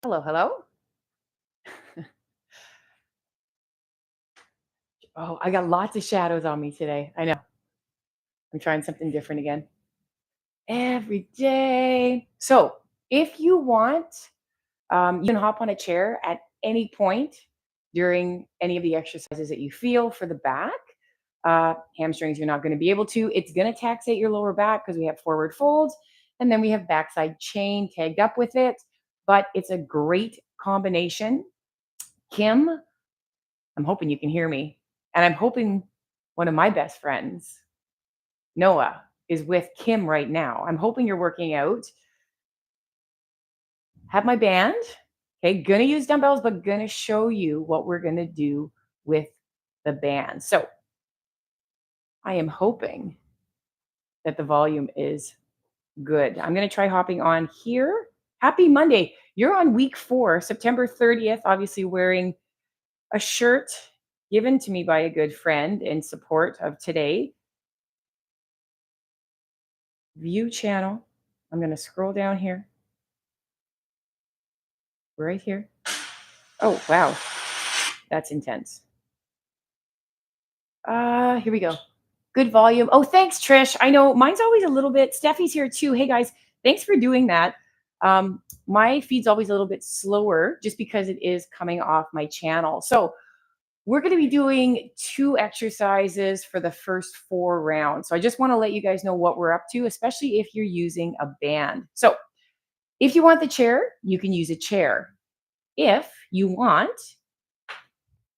Hello, hello. Oh, I got lots of shadows on me today. I know. I'm trying something different again. Every day. So, if you want, you can hop on a chair at any point during any of the exercises that you feel for the back. Hamstrings, you're not going to be able to. It's going to taxate your lower back because we have forward folds and then we have backside chain tagged up with it. But it's a great combination. Kim, I'm hoping you can hear me. And I'm hoping one of my best friends, Noah, is with Kim right now. I'm hoping you're working out. Have my band. Okay, gonna use dumbbells, but gonna show you what we're gonna do with the band. So I am hoping that the volume is good. I'm gonna try hopping on here. Happy Monday. You're on week 4, September 30th, obviously wearing a shirt given to me by a good friend in support of today. View channel. I'm going to scroll down here, right here. Oh, wow. That's intense. Here we go. Good volume. Oh, thanks, Trish. I know mine's always a little bit. Steffi's here too. Hey, guys, thanks for doing that. My feed's always a little bit slower just because it is coming off my channel. So we're going to be doing 2 exercises for the first 4 rounds. So I just want to let you guys know what we're up to, especially if you're using a band. So if you want the chair, you can use a chair. If you want,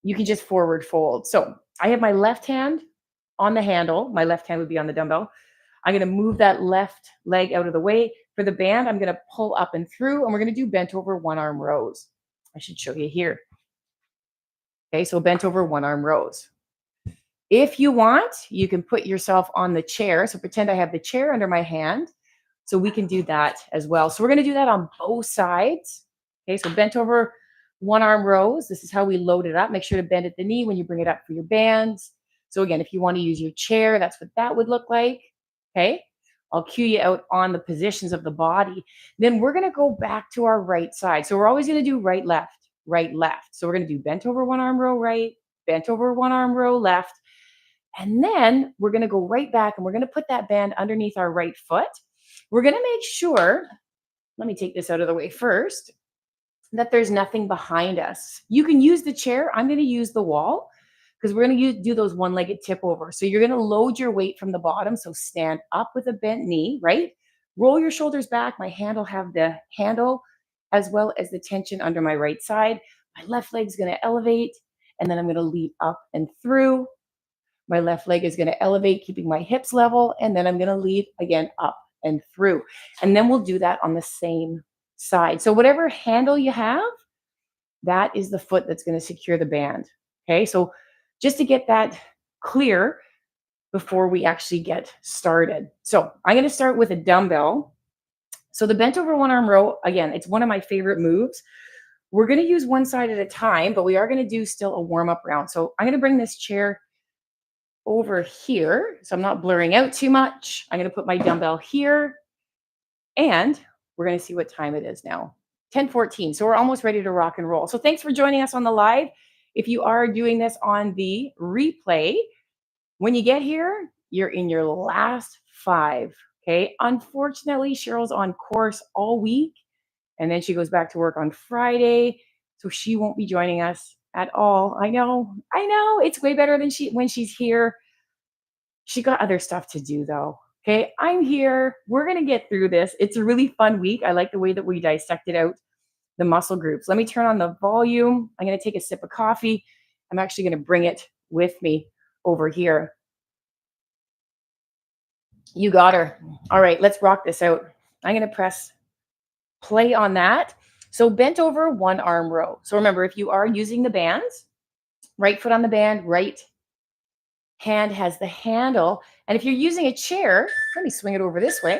you can just forward fold. So I have my left hand on the handle. My left hand would be on the dumbbell. I'm going to move that left leg out of the way. For the band, I'm going to pull up and through, and we're going to do bent over one arm rows. I should show you here. Okay, so bent over one arm rows. If you want, you can put yourself on the chair. So pretend I have the chair under my hand. So we can do that as well. So we're going to do that on both sides. Okay, so bent over one arm rows. This is how we load it up. Make sure to bend at the knee when you bring it up for your bands. So again, if you want to use your chair, that's what that would look like. Okay, I'll cue you out on the positions of the body. Then we're going to go back to our right side. So we're always going to do right, left, right, left. So we're going to do bent over one arm row right, bent over one arm row left. And then we're going to go right back and we're going to put that band underneath our right foot. We're going to make sure, let me take this out of the way first, that there's nothing behind us. You can use the chair. I'm going to use the wall because we're going to do those one-legged tip over. So you're going to load your weight from the bottom. So stand up with a bent knee, right? Roll your shoulders back. My hand will have the handle as well as the tension under my right side. My left leg's going to elevate, and then I'm going to lead up and through. My left leg is going to elevate, keeping my hips level, and then I'm going to lead again up and through. And then we'll do that on the same side. So whatever handle you have, that is the foot that's going to secure the band. Okay, so just to get that clear before we actually get started. So I'm going to start with a dumbbell. So the bent over one arm row, again, it's one of my favorite moves. We're going to use one side at a time, but we are going to do still a warm up round. So I'm going to bring this chair over here, so I'm not blurring out too much. I'm going to put my dumbbell here, and we're going to see what time it is now. 10:14. So we're almost ready to rock and roll. So thanks for joining us on the live. If you are doing this on the replay, when you get here, you're in your last 5. Okay. Unfortunately, Cheryl's on course all week, and then she goes back to work on Friday. So she won't be joining us at all. I know. It's way better than when she's here. She got other stuff to do though. Okay, I'm here. We're going to get through this. It's a really fun week. I like the way that we dissected out the muscle groups. Let me turn on the volume. I'm going to take a sip of coffee. I'm actually going to bring it with me over here. You got her. All right, let's rock this out. I'm going to press play on that. So bent over one arm row. So remember, if you are using the bands, right foot on the band, right hand has the handle. And if you're using a chair, let me swing it over this way.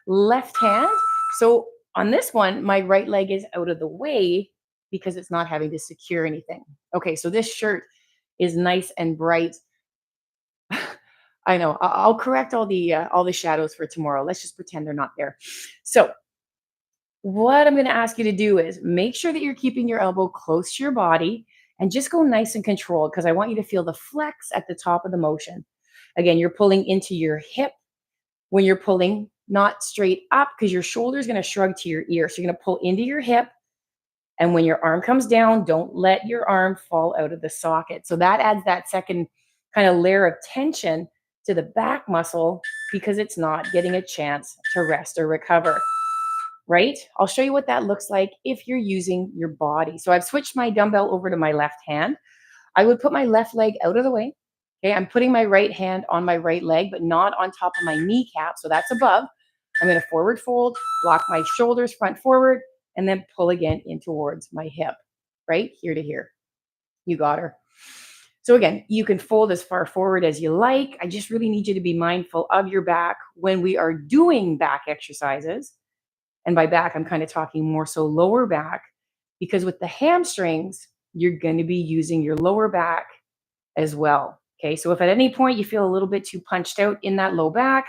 Left hand. So on this one, my right leg is out of the way because it's not having to secure anything. Okay, so this shirt is nice and bright. I know. I'll correct all the shadows for tomorrow. Let's just pretend they're not there. So What I'm going to ask you to do is make sure that you're keeping your elbow close to your body and just go nice and controlled because I want you to feel the flex at the top of the motion. Again, you're pulling into your hip when you're pulling, not straight up because your shoulder is going to shrug to your ear. So you're going to pull into your hip. And when your arm comes down, don't let your arm fall out of the socket. So that adds that second kind of layer of tension to the back muscle because it's not getting a chance to rest or recover, right? I'll show you what that looks like if you're using your body. So I've switched my dumbbell over to my left hand. I would put my left leg out of the way. Okay, I'm putting my right hand on my right leg, but not on top of my kneecap. So that's above. I'm going to forward fold, block my shoulders front forward, and then pull again in towards my hip, right? Here to here. You got her. So again, you can fold as far forward as you like. I just really need you to be mindful of your back when we are doing back exercises. And by back, I'm kind of talking more so lower back, because with the hamstrings, you're going to be using your lower back as well. Okay, so if at any point you feel a little bit too punched out in that low back,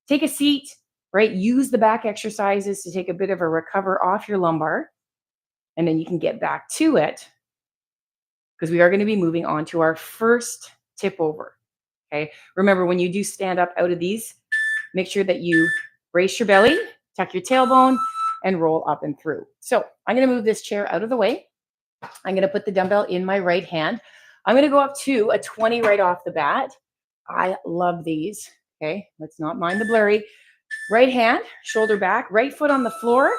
take a seat, right? Use the back exercises to take a bit of a recover off your lumbar, and then you can get back to it because we are going to be moving on to our first tip over. Okay, remember when you do stand up out of these, make sure that you brace your belly, tuck your tailbone, and roll up and through. So I'm going to move this chair out of the way. I'm going to put the dumbbell in my right hand. I'm going to go up to a 20 right off the bat. I love these. Okay, let's not mind the blurry. Right hand, shoulder back, right foot on the floor.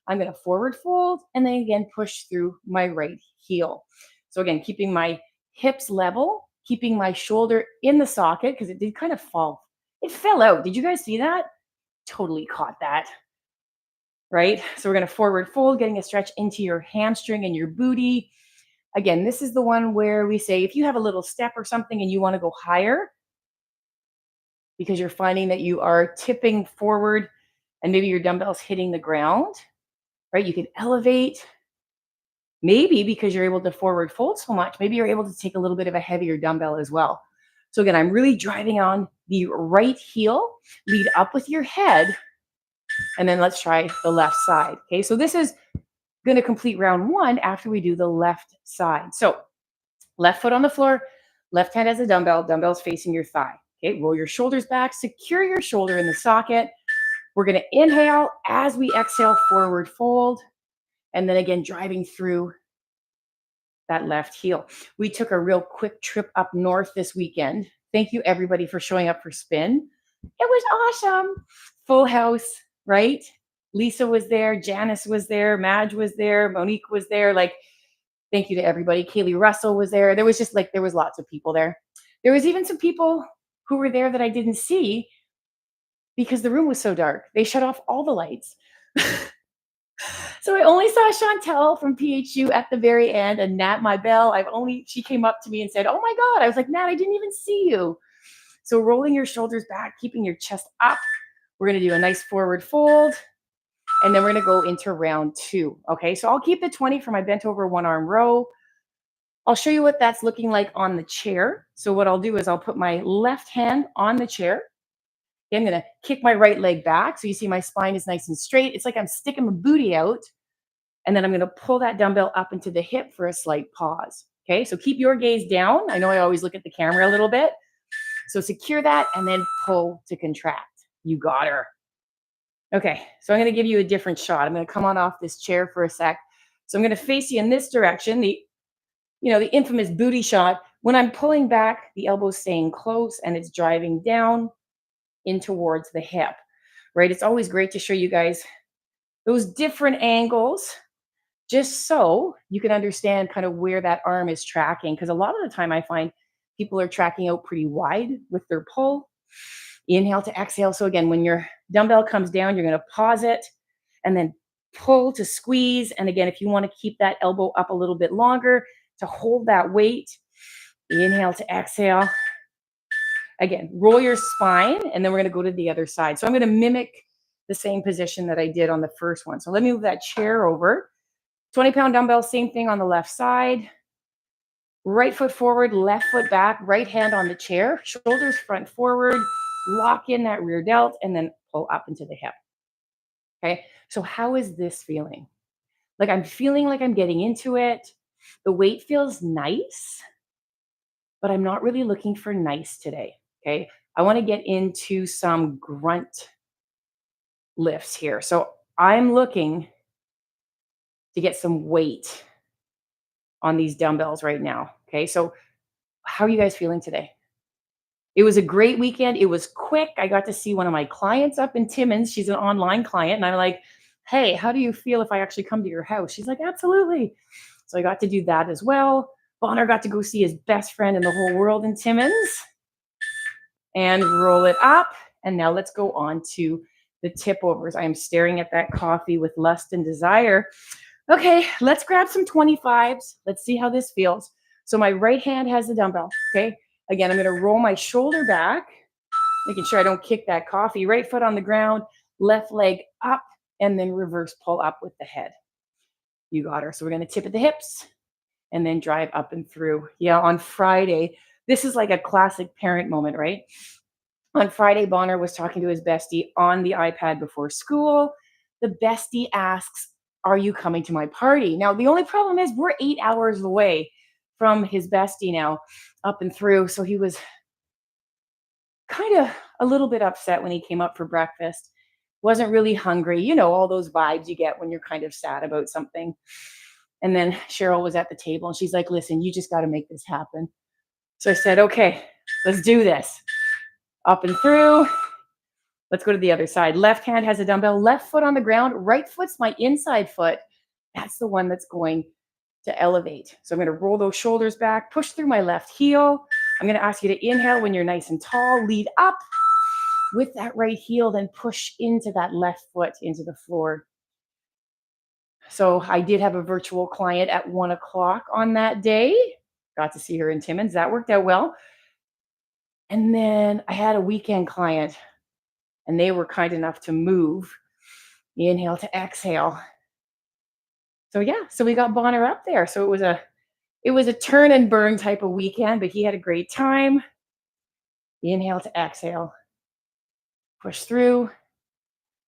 I'm going to forward fold and then again push through my right heel. So again, keeping my hips level, keeping my shoulder in the socket because it did kind of fall. It fell out. Did you guys see that? Totally caught that, right? So we're going to forward fold, getting a stretch into your hamstring and your booty. Again, this is the one where we say if you have a little step or something and you want to go higher because you're finding that you are tipping forward and maybe your dumbbell's hitting the ground, right? You can elevate. Maybe because you're able to forward fold so much, maybe you're able to take a little bit of a heavier dumbbell as well. So again, I'm really driving on the right heel, lead up with your head, and then let's try the left side. Okay, so this is going to complete round one after we do the left side. So left foot on the floor, left hand has a dumbbell, dumbbell's facing your thigh. Okay, roll your shoulders back, secure your shoulder in the socket. We're going to inhale as we exhale, forward fold, and then again, driving through that left heel. We took a real quick trip up north this weekend. Thank you, everybody, for showing up for Spin. It was awesome. Full house, right? Lisa was there, Janice was there, Madge was there, Monique was there. Like, thank you to everybody. Kaylee Russell was there. There was just like, there was lots of people there. There was even some people who were there that I didn't see because the room was so dark. They shut off all the lights. So I only saw Chantel from PHU at the very end and Nat my bell. She came up to me and said, "Oh my God." I was like, "Nat, I didn't even see you." So rolling your shoulders back, keeping your chest up. We're going to do a nice forward fold. And then we're going to go into round two. Okay. So I'll keep the 20 for my bent over one arm row. I'll show you what that's looking like on the chair. So what I'll do is I'll put my left hand on the chair. I'm going to kick my right leg back. So you see my spine is nice and straight. It's like I'm sticking my booty out. And then I'm going to pull that dumbbell up into the hip for a slight pause. Okay, so keep your gaze down. I know I always look at the camera a little bit. So secure that and then pull to contract. You got her. Okay, so I'm going to give you a different shot. I'm going to come on off this chair for a sec. So I'm going to face you in this direction, the infamous booty shot. When I'm pulling back, the elbow's staying close and it's driving down in towards the hip, right? It's always great to show you guys those different angles just so you can understand kind of where that arm is tracking. Because a lot of the time I find people are tracking out pretty wide with their pull. Inhale to exhale. So again, when your dumbbell comes down, you're going to pause it and then pull to squeeze. And again, if you want to keep that elbow up a little bit longer to hold that weight, inhale to exhale. Again, roll your spine, and then we're going to go to the other side. So I'm going to mimic the same position that I did on the first one. So let me move that chair over. 20-pound dumbbell, same thing on the left side. Right foot forward, left foot back, right hand on the chair, shoulders front forward, lock in that rear delt, and then pull up into the hip. Okay. So how is this feeling? Like I'm feeling like I'm getting into it. The weight feels nice, but I'm not really looking for nice today. Okay. I want to get into some grunt lifts here. So I'm looking to get some weight on these dumbbells right now. Okay. So how are you guys feeling today? It was a great weekend. It was quick. I got to see one of my clients up in Timmins. She's an online client. And I'm like, hey, how do you feel if I actually come to your house? She's like, absolutely. So I got to do that as well. Bonner got to go see his best friend in the whole world in Timmins and roll it up. And now let's go on to the tip overs. I am staring at that coffee with lust and desire. Okay, let's grab some 25s. Let's see how this feels. So my right hand has the dumbbell. Okay. Again, I'm going to roll my shoulder back, making sure I don't kick that coffee. Right foot on the ground, left leg up, and then reverse pull up with the head. You got her. So we're going to tip at the hips and then drive up and through. Yeah, on Friday, this is like a classic parent moment, right? On Friday, Bonner was talking to his bestie on the iPad before school. The bestie asks, are you coming to my party? Now, the only problem is we're 8 hours away from his bestie now, up and through. So he was kind of a little bit upset when he came up for breakfast. Wasn't really hungry. You know, all those vibes you get when you're kind of sad about something. And then Cheryl was at the table and she's like, listen, you just got to make this happen. So I said, okay, let's do this. Up and through. Let's go to the other side. Left hand has a dumbbell, left foot on the ground, right foot's my inside foot. That's the one that's going to elevate. So I'm going to roll those shoulders back, push through my left heel. I'm going to ask you to inhale when you're nice and tall, lead up with that right heel, then push into that left foot into the floor. So I did have a virtual client at 1 o'clock on that day. Got to see her in Timmins. That worked out well. And then I had a weekend client and they were kind enough to move. Inhale to exhale. So yeah, so we got Bonner up there. So it was a turn and burn type of weekend, but he had a great time. Inhale to exhale. Push through.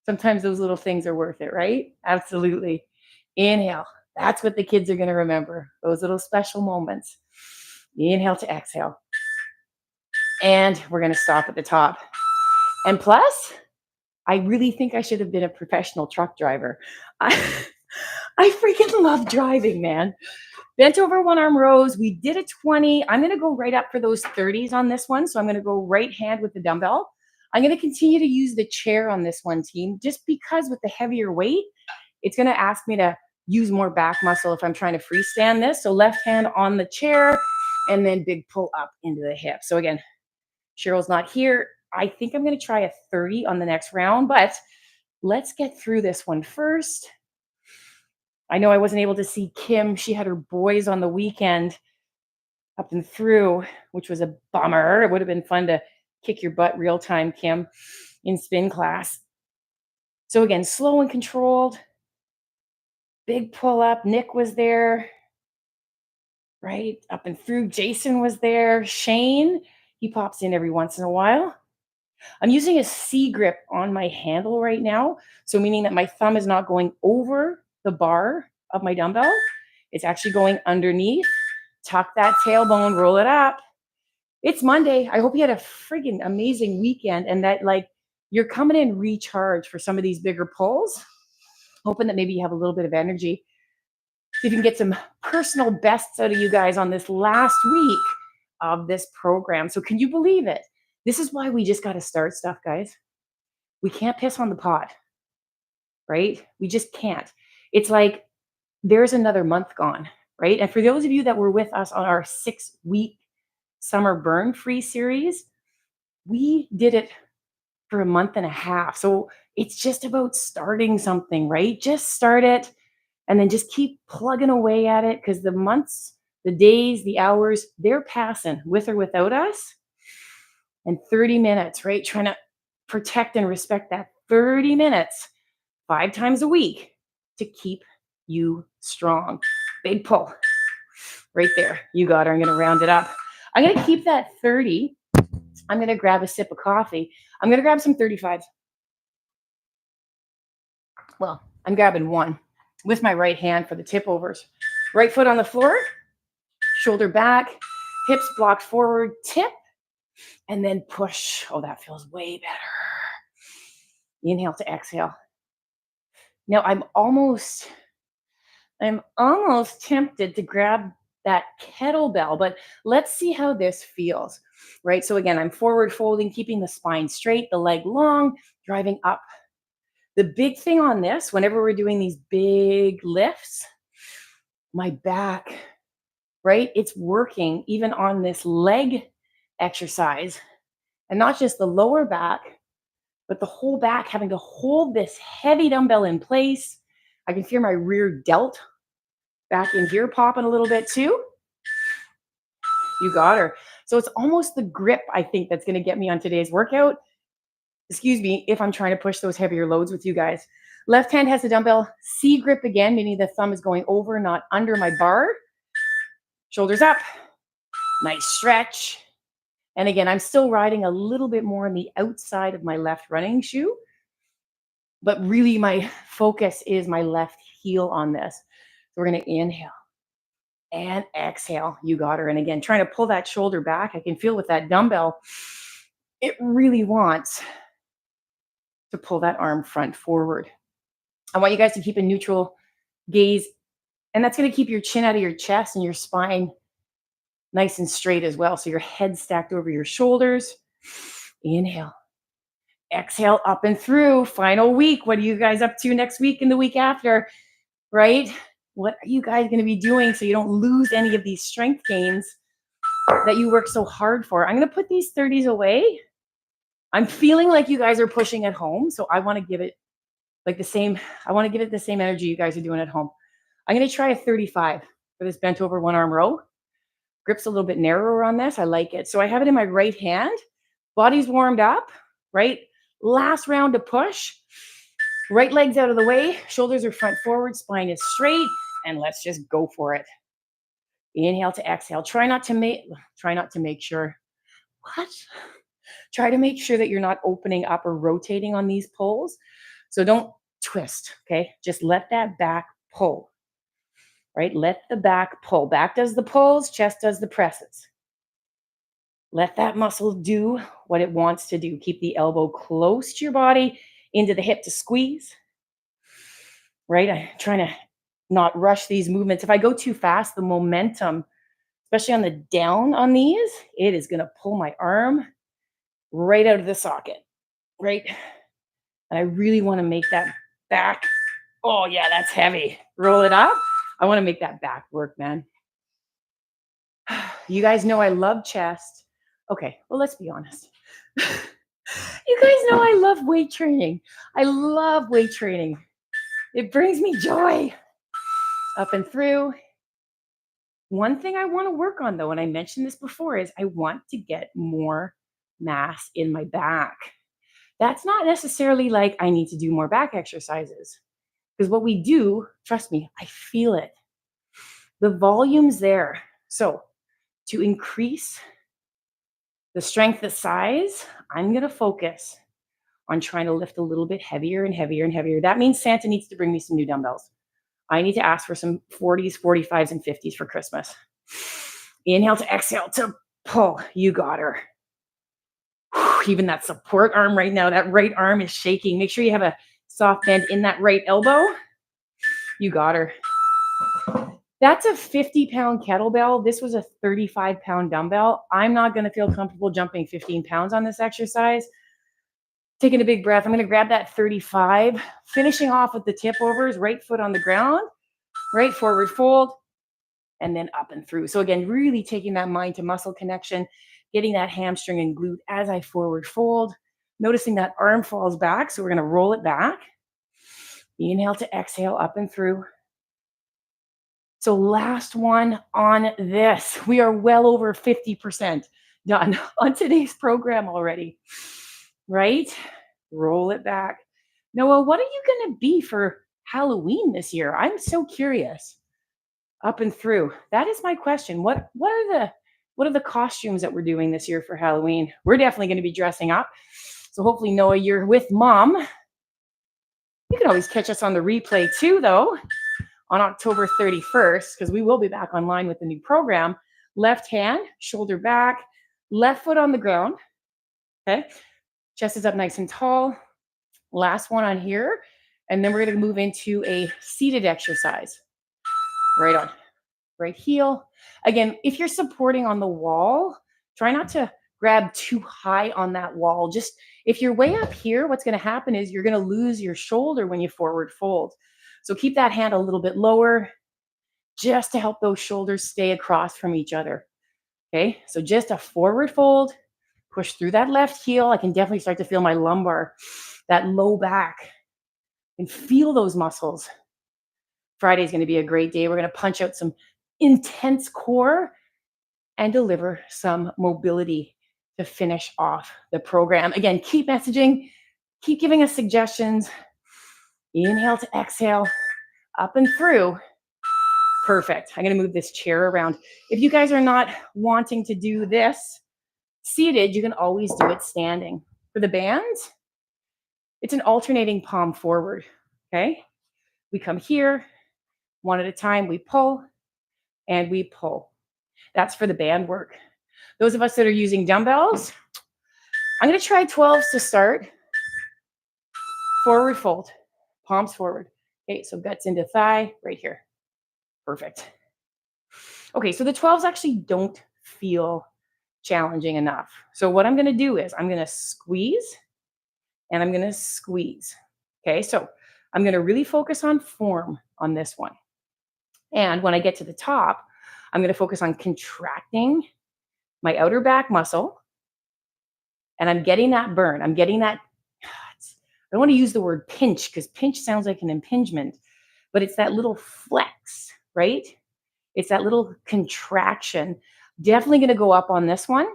Sometimes those little things are worth it, right? Absolutely. Inhale. That's what the kids are going to remember. Those little special moments. Inhale to exhale. And we're going to stop at the top. And plus, I really think I should have been a professional truck driver. I, I freaking love driving, man. Bent over one arm rows. We did a 20. I'm going to go right up for those 30s on this one. So I'm going to go right hand with the dumbbell. I'm going to continue to use the chair on this one, team, just because with the heavier weight, it's going to ask me to use more back muscle if I'm trying to freestand this. So left hand on the chair and then big pull up into the hip. So again, Cheryl's not here. I think I'm going to try a 30 on the next round, but let's get through this one first. I know I wasn't able to see Kim. She had her boys on the weekend up and through, which was a bummer. It would have been fun to kick your butt real time, Kim, in spin class. So again, slow and controlled. Big pull up. Nick was there, right? Up and through. Jason was there. Shane, he pops in every once in a while. I'm using a C grip on my handle right now. So meaning that my thumb is not going over the bar of my dumbbell. It's actually going underneath. Tuck that tailbone, roll it up. It's Monday. I hope you had a friggin' amazing weekend and that like you're coming in recharged for some of these bigger pulls. Hoping that maybe you have a little bit of energy. See if you can get some personal bests out of you guys on this last week of this program. So can you believe it? This is why we just got to start stuff, guys. We can't piss on the pot, right? We just can't. It's like there's another month gone, right? And for those of you that were with us on our 6-week summer burn free series, we did it for a month and a half. So it's just about starting something, right? Just start it and then just keep plugging away at it because the months, the days, the hours, they're passing with or without us. And 30 minutes, right? Trying to protect and respect that 30 minutes 5 times a week to keep you strong. Big pull right there. You got her. I'm going to round it up. I'm going to keep that 30. I'm going to grab a sip of coffee. I'm going to grab some 35s. Well, I'm grabbing one with my right hand for the tip overs. Right foot on the floor, shoulder back, hips blocked forward, tip, and then push. Oh, that feels way better. Inhale to exhale. Now I'm almost tempted to grab that kettlebell, but let's see how this feels. Right? So again, I'm forward folding, keeping the spine straight, the leg long, driving up. The big thing on this, whenever we're doing these big lifts, my back, right? It's working even on this leg exercise, and not just the lower back, but the whole back, having to hold this heavy dumbbell in place. I can feel my rear delt back in here popping a little bit too. You got her. So it's almost the grip, I think, that's going to get me on today's workout. Excuse me, if I'm trying to push those heavier loads with you guys. Left hand has the dumbbell. C grip again, meaning the thumb is going over, not under my bar. Shoulders up. Nice stretch. And again, I'm still riding a little bit more on the outside of my left running shoe, but really my focus is my left heel on this. So we're going to inhale and exhale. You got her. And again, trying to pull that shoulder back. I can feel with that dumbbell, it really wants to pull that arm front forward. I want you guys to keep a neutral gaze, and that's going to keep your chin out of your chest and your spine nice and straight as well. So your head stacked over your shoulders. Inhale. Exhale, up and through. Final week. What are you guys up to next week and the week after? Right? What are you guys going to be doing so you don't lose any of these strength gains that you work so hard for? I'm going to put these 30s away. I'm feeling like you guys are pushing at home, so I want to give it the same energy you guys are doing at home. I'm going to try a 35 for this bent over one arm row. Grip's a little bit narrower on this. I like it. So I have it in my right hand. Body's warmed up, right? Last round to push. Right leg's out of the way. Shoulders are front forward. Spine is straight. And let's just go for it. Inhale to exhale. Try to make sure that you're not opening up or rotating on these pulls. So don't twist, okay? Just let that back pull. Right? Let the back pull. Back does the pulls, chest does the presses. Let that muscle do what it wants to do. Keep the elbow close to your body, into the hip to squeeze. Right? I'm trying to not rush these movements. If I go too fast, the momentum, especially on the down on these, it is going to pull my arm right out of the socket. Right? And I really want to make that back. Oh, yeah, that's heavy. Roll it up. I want to make that back work, man. You guys know I love chest. Okay, well, let's be honest. You guys know I love weight training. I love weight training. It brings me joy. Up and through. One thing I want to work on, though, and I mentioned this before, is I want to get more mass in my back. That's not necessarily like I need to do more back exercises. Because what we do, trust me, I feel it. The volume's there. So to increase the strength, the size, I'm going to focus on trying to lift a little bit heavier and heavier and heavier. That means Santa needs to bring me some new dumbbells. I need to ask for some 40s, 45s, and 50s for Christmas. Inhale to exhale to pull. You got her. Even that support arm right now, that right arm is shaking. Make sure you have a soft bend in that right elbow. You got her. That's a 50-pound kettlebell. This was a 35-pound dumbbell. I'm not going to feel comfortable jumping 15 pounds on this exercise. Taking a big breath. I'm going to grab that 35, finishing off with the tip overs, right foot on the ground, right forward fold, and then up and through. So again, really taking that mind to muscle connection, getting that hamstring and glute as I forward fold, noticing that arm falls back. So we're going to roll it back. Inhale to exhale, up and through. So last one on this. We are well over 50% done on today's program already, right? Roll it back. Noah, what are you going to be for Halloween this year? I'm so curious. Up and through. That is my question. What are the costumes that we're doing this year for Halloween? We're definitely going to be dressing up. So hopefully, Noah, you're with mom. You can always catch us on the replay too, though, on October 31st, because we will be back online with the new program. Left hand, shoulder back, left foot on the ground. Okay. Chest is up nice and tall. Last one on here. And then we're going to move into a seated exercise. Right on. Right heel. Again, if you're supporting on the wall, try not to grab too high on that wall. Just if you're way up here, what's going to happen is you're going to lose your shoulder when you forward fold. So keep that hand a little bit lower just to help those shoulders stay across from each other. Okay, so just a forward fold, push through that left heel. I can definitely start to feel my lumbar, that low back, and feel those muscles. Friday is going to be a great day. We're going to punch out some intense core and deliver some mobility to finish off the program. Again, keep messaging, keep giving us suggestions. Inhale to exhale, up and through. Perfect. I'm going to move this chair around. If you guys are not wanting to do this seated, you can always do it standing. For the bands, it's an alternating palm forward. Okay. We come here, one at a time, we pull and we pull. That's for the band work. Those of us that are using dumbbells, I'm going to try 12s to start. Forward fold, palms forward. Okay, so guts into thigh right here. Perfect. Okay, so the 12s actually don't feel challenging enough. So what I'm going to do is I'm going to squeeze and I'm going to squeeze. Okay, so I'm going to really focus on form on this one. And when I get to the top, I'm going to focus on contracting my outer back muscle. And I'm getting that burn. I'm getting that. I don't want to use the word pinch because pinch sounds like an impingement, but it's that little flex, right? It's that little contraction. Definitely going to go up on this one.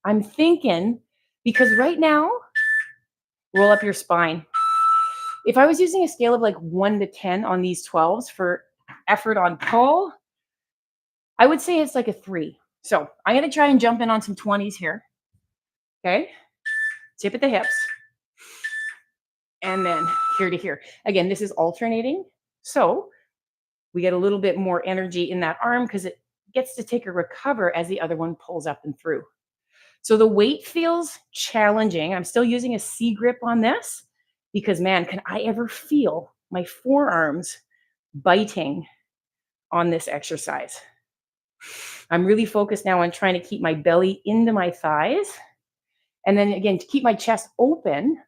I'm thinking, because right now, roll up your spine. If I was using a scale of like 1 to 10 on these 12s for effort on pull, I would say it's like a 3. So I'm going to try and jump in on some 20s here. Okay. Tip at the hips. And then here to here. Again, this is alternating. So we get a little bit more energy in that arm because it gets to take a recover as the other one pulls up and through. So the weight feels challenging. I'm still using a C grip on this because, man, can I ever feel my forearms biting on this exercise? I'm really focused now on trying to keep my belly into my thighs. And then again, to keep my chest open.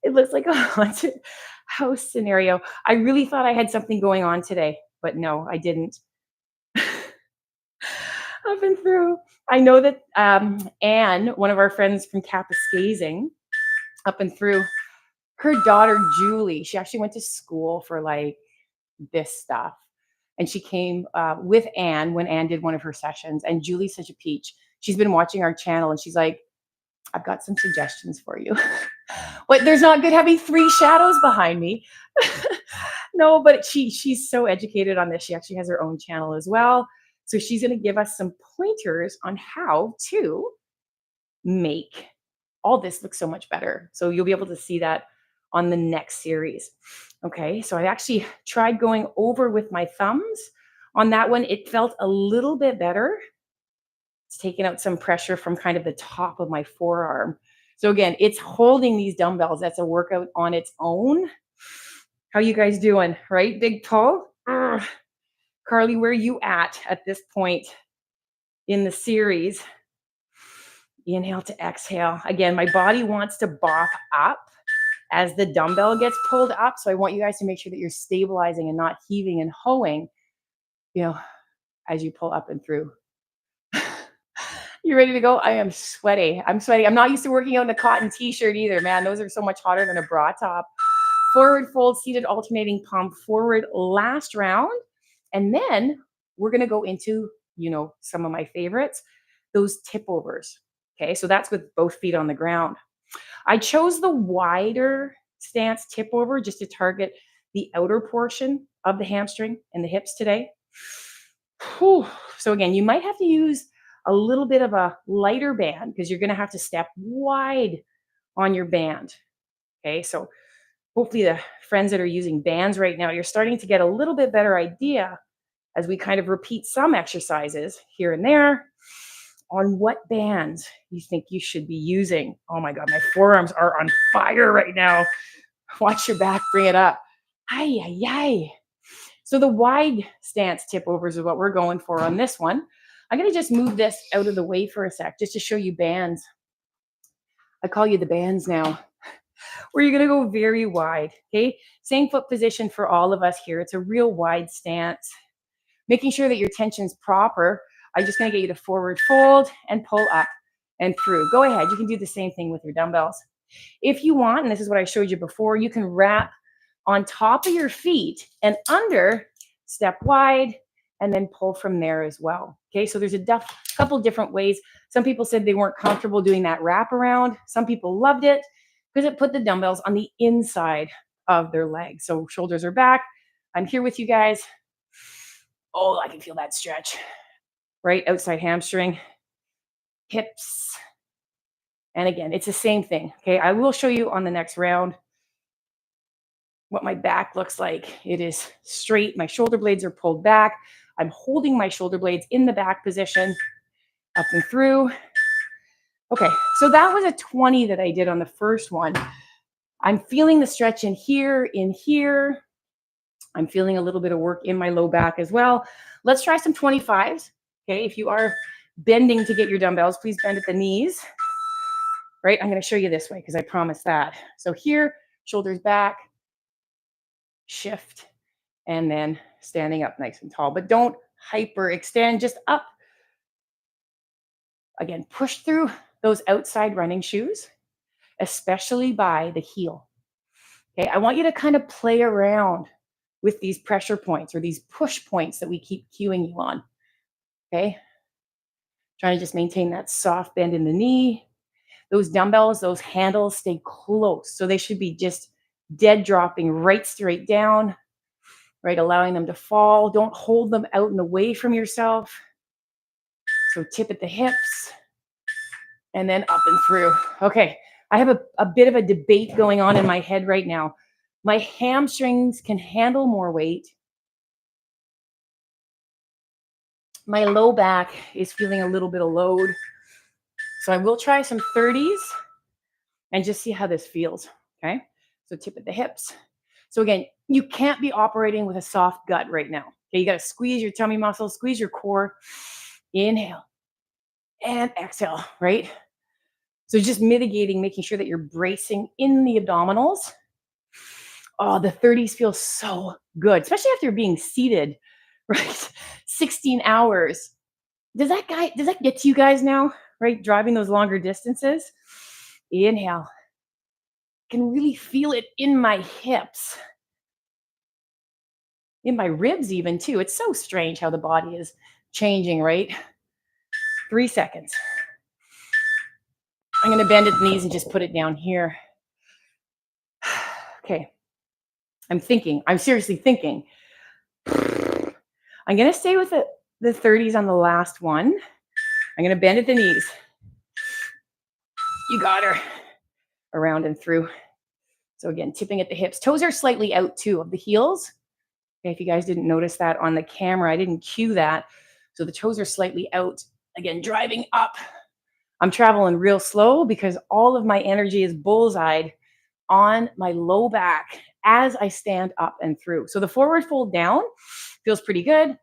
It looks like a haunted house scenario. I really thought I had something going on today, but no, I didn't. Up and through. I know that Anne, one of our friends from Kapuskasing, up and through, her daughter Julie, she actually went to school for like this stuff. And she came with Anne when Anne did one of her sessions. And Julie's such a peach. She's been watching our channel and she's like, I've got some suggestions for you. What, there's not good having 3 shadows behind me. No, but she's so educated on this. She actually has her own channel as well. So she's going to give us some pointers on how to make all this look so much better. So you'll be able to see that on the next series. Okay, so I actually tried going over with my thumbs on that one. It felt a little bit better. It's taking out some pressure from kind of the top of my forearm. So again, it's holding these dumbbells. That's a workout on its own. How you guys doing? Right? Big pull. Carly, where are you at this point in the series? Inhale to exhale. Again, my body wants to bop up as the dumbbell gets pulled up. So I want you guys to make sure that you're stabilizing and not heaving and hoeing, as you pull up and through. You ready to go? I am sweaty. I'm sweaty. I'm not used to working out in a cotton t-shirt either, man. Those are so much hotter than a bra top. Forward fold, seated alternating palm forward, last round. And then we're going to go into, some of my favorites, those tip overs. Okay, so that's with both feet on the ground. I chose the wider stance tip over just to target the outer portion of the hamstring and the hips today. Whew. So again, you might have to use a little bit of a lighter band because you're going to have to step wide on your band. Okay, so Hopefully the friends that are using bands right now, you're starting to get a little bit better idea as we kind of repeat some exercises here and there on what bands you think you should be using. Oh my God, my forearms are on fire right now. Watch your back, bring it up. Ay, ay, ay. So the wide stance tip overs is what we're going for on this one. I'm going to just move this out of the way for a sec, just to show you bands. I call you the bands now, where you're going to go very wide. Okay. Same foot position for all of us here. It's a real wide stance, making sure that your tension's proper. I'm just going to get you to forward fold and pull up and through. Go ahead. You can do the same thing with your dumbbells. If you want, and this is what I showed you before, you can wrap on top of your feet and under, step wide, and then pull from there as well. Okay, so there's a couple different ways. Some people said they weren't comfortable doing that wrap around. Some people loved it because it put the dumbbells on the inside of their legs. So shoulders are back. I'm here with you guys. Oh, I can feel that stretch. Right, outside hamstring, hips. And again, it's the same thing. Okay, I will show you on the next round what my back looks like. It is straight. My shoulder blades are pulled back. I'm holding my shoulder blades in the back position, up and through. Okay, so that was a 20 that I did on the first one. I'm feeling the stretch in here, in here. I'm feeling a little bit of work in my low back as well. Let's try some 25s. Okay, if you are bending to get your dumbbells, please bend at the knees. Right, I'm going to show you this way because I promised that. So here, shoulders back, shift, and then standing up nice and tall. But don't hyperextend, just up. Again, push through those outside running shoes, especially by the heel. Okay, I want you to kind of play around with these pressure points or these push points that we keep cueing you on. Okay, trying to just maintain that soft bend in the knee. Those dumbbells, those handles stay close. So they should be just dead dropping right straight down, right? Allowing them to fall. Don't hold them out and away from yourself. So tip at the hips and then up and through. Okay, I have a bit of a debate going on in my head right now. My hamstrings can handle more weight. My low back is feeling a little bit of load. So I will try some 30s and just see how this feels, okay? So tip at the hips. So again, you can't be operating with a soft gut right now. Okay, you got to squeeze your tummy muscles, squeeze your core. Inhale and exhale, right? So just mitigating, making sure that you're bracing in the abdominals. Oh, the 30s feel so good, especially after being seated, right? 16 hours. Does that get to you guys now, right? Driving those longer distances. Inhale. Can really feel it in my hips, in my ribs even too. It's so strange how the body is changing, right? 3 seconds. I'm going to bend at the knees and just put it down here. Okay. I'm seriously thinking. I'm going to stay with the 30s on the last one. I'm going to bend at the knees. You got her. Around and through. So again, tipping at the hips. Toes are slightly out too of the heels. Okay, if you guys didn't notice that on the camera, I didn't cue that. So the toes are slightly out. Again, driving up. I'm traveling real slow because all of my energy is bullseyed on my low back as I stand up and through. So the forward fold down feels pretty good.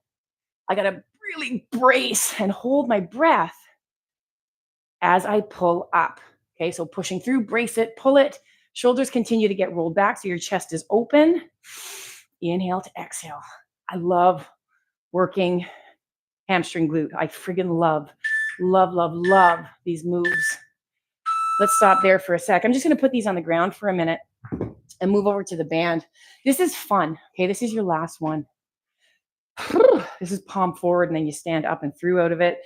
I got to really brace and hold my breath as I pull up. Okay, so pushing through, brace it, pull it. Shoulders continue to get rolled back so your chest is open. Inhale to exhale. I love working hamstring glute. I friggin' love these moves. Let's stop there for a sec. I'm just going to put these on the ground for a minute and move over to the band. This is fun. Okay, this is your last one. This is palm forward, and then you stand up and through out of it.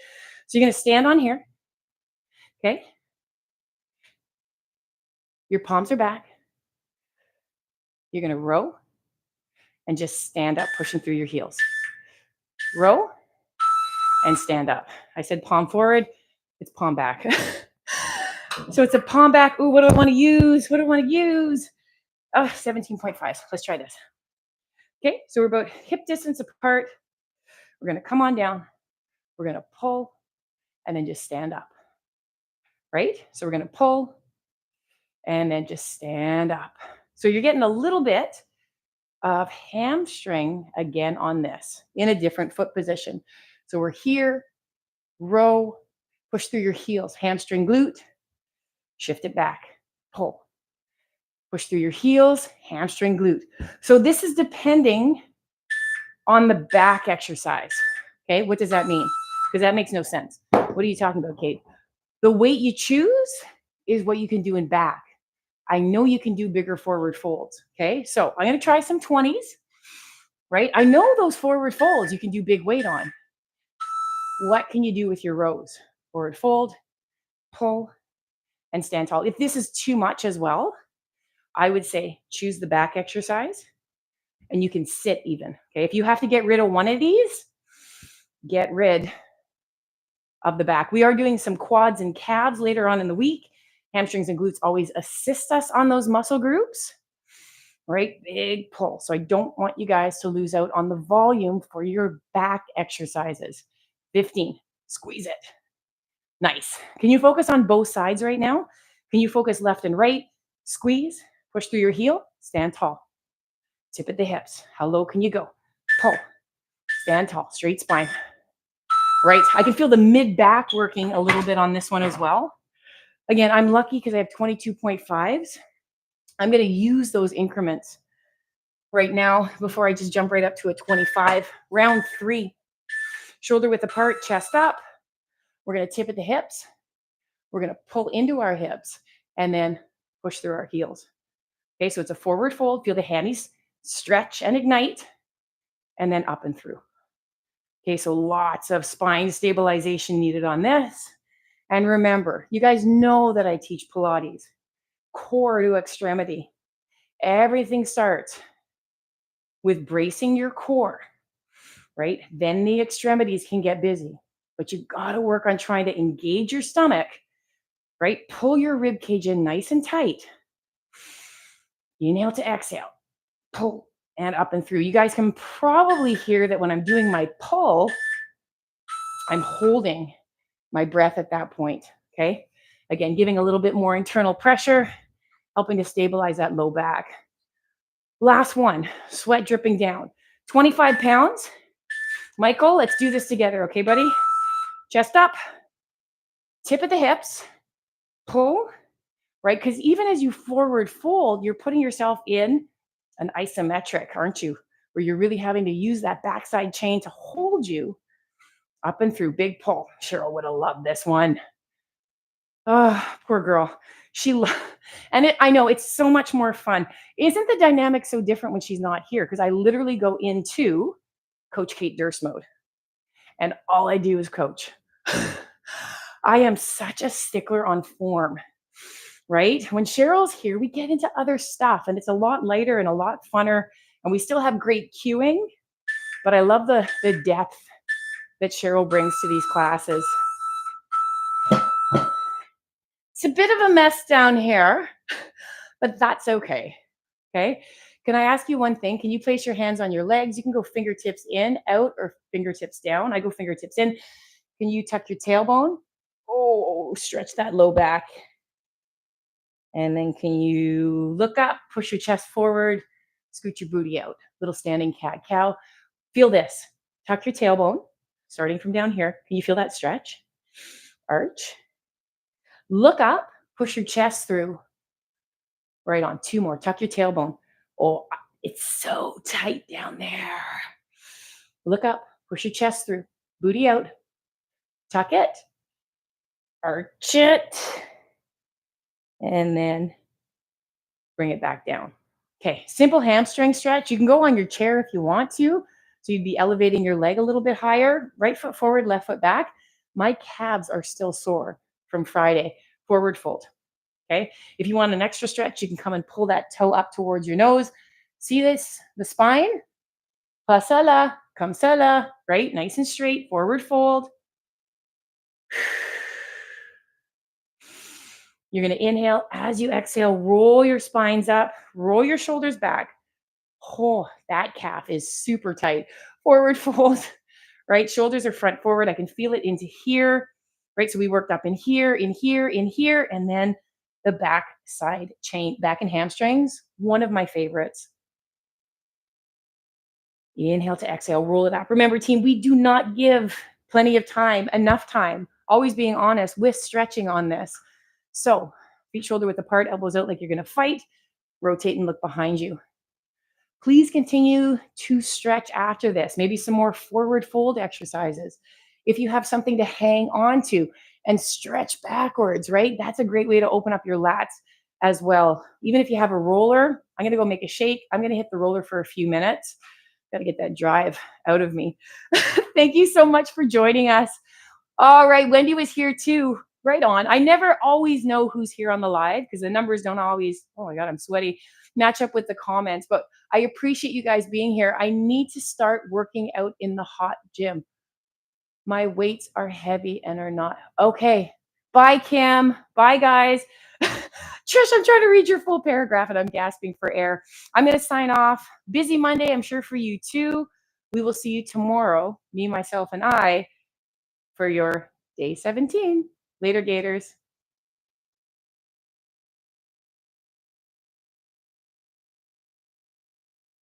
So you're going to stand on here. Okay. Your palms are back. You're going to row and just stand up, pushing through your heels. Row and stand up. I said palm forward. It's palm back. So it's a palm back. Ooh, what do I want to use? What do I want to use? 17.5. Let's try this. Okay, so we're about hip distance apart. We're going to come on down. We're going to pull and then just stand up, right? So we're going to pull and then just stand up. So you're getting a little bit of hamstring again on this in a different foot position. So we're here, row, push through your heels, hamstring glute, shift it back, pull, push through your heels, hamstring glute. So this is depending on the back exercise. Okay, what does that mean? Because that makes no sense. What are you talking about, Kate? The weight you choose is what you can do in back. I know you can do bigger forward folds. Okay, so I'm going to try some 20s, right? I know those forward folds you can do big weight on. What can you do with your rows? Forward fold, pull, and stand tall. If this is too much as well, I would say choose the back exercise and you can sit even. Okay, if you have to get rid of one of these, get rid of the back. We are doing some quads and calves later on in the week. Hamstrings and glutes always assist us on those muscle groups, right? Big pull. So I don't want you guys to lose out on the volume for your back exercises. 15, squeeze it. Nice. Can you focus on both sides right now? Can you focus left and right? Squeeze, push through your heel, stand tall. Tip at the hips. How low can you go? Pull, stand tall, straight spine. Right, I can feel the mid back working a little bit on this one as well. Again, I'm lucky because I have 22.5s. I'm going to use those increments right now before I just jump right up to a 25. Round 3, shoulder width apart, chest up. We're going to tip at the hips. We're going to pull into our hips and then push through our heels. Okay, so it's a forward fold. Feel the hammies stretch and ignite, and then up and through. Okay, so lots of spine stabilization needed on this. And remember, you guys know that I teach Pilates, core to extremity. Everything starts with bracing your core, right? Then the extremities can get busy, but you've got to work on trying to engage your stomach, right? Pull your rib cage in nice and tight. Inhale to exhale, pull and up and through. You guys can probably hear that when I'm doing my pull, I'm holding my breath at that point, okay? Again, giving a little bit more internal pressure, helping to stabilize that low back. Last one, sweat dripping down. 25 pounds. Michael, let's do this together, okay, buddy? Chest up, tip at the hips, pull, right? Because even as you forward fold, you're putting yourself in an isometric, aren't you? Where you're really having to use that backside chain to hold you up and through. Big pull. Cheryl would have loved this one. Oh, poor girl. I know it's so much more fun. Isn't the dynamic so different when she's not here? Because I literally go into Coach Kate Durst mode, and all I do is coach. I am such a stickler on form, right? When Cheryl's here, we get into other stuff, and it's a lot lighter and a lot funner, and we still have great cueing. But I love the depth that Cheryl brings to these classes. It's a bit of a mess down here, but that's okay. Okay. Can I ask you one thing? Can you place your hands on your legs? You can go fingertips in, out, or fingertips down. I go fingertips in. Can you tuck your tailbone? Oh, stretch that low back. And then can you look up, push your chest forward, scoot your booty out. Little standing cat-cow. Feel this. Tuck your tailbone, starting from down here. Can you feel that stretch? Arch. Look up, push your chest through. Right on. 2 more. Tuck your tailbone. Oh, it's so tight down there. Look up, push your chest through. Booty out. Tuck it. Arch it. And then bring it back down. Okay, simple hamstring stretch. You can go on your chair if you want to. So you'd be elevating your leg a little bit higher. Right foot forward, left foot back. My calves are still sore from Friday. Forward fold. Okay. If you want an extra stretch, you can come and pull that toe up towards your nose. See this? The spine? Pasala, kamsala, right? Nice and straight. Forward fold. You're going to inhale. As you exhale, roll your spines up, roll your shoulders back. Oh, that calf is super tight. Forward fold, right? Shoulders are front forward. I can feel it into here, right? So we worked up in here, in here, in here, and then the back side chain, back and hamstrings, one of my favorites. Inhale to exhale, roll it up. Remember, team, we do not give plenty of time, enough time, always being honest with stretching on this. So feet shoulder width apart, elbows out like you're going to fight. Rotate and look behind you. Please continue to stretch after this. Maybe some more forward fold exercises. If you have something to hang on to and stretch backwards, right? That's a great way to open up your lats as well. Even if you have a roller, I'm going to go make a shake. I'm going to hit the roller for a few minutes. Got to get that drive out of me. Thank you so much for joining us. All right, Wendy was here too. Right on. I never always know who's here on the live because the numbers don't always, oh my God, I'm sweaty, match up with the comments. But I appreciate you guys being here. I need to start working out in the hot gym. My weights are heavy and are not. Okay. Bye, Kim. Bye, guys. Trish, I'm trying to read your full paragraph and I'm gasping for air. I'm going to sign off. Busy Monday, I'm sure for you too. We will see you tomorrow, me, myself, and I, for your day 17. Later, Gators.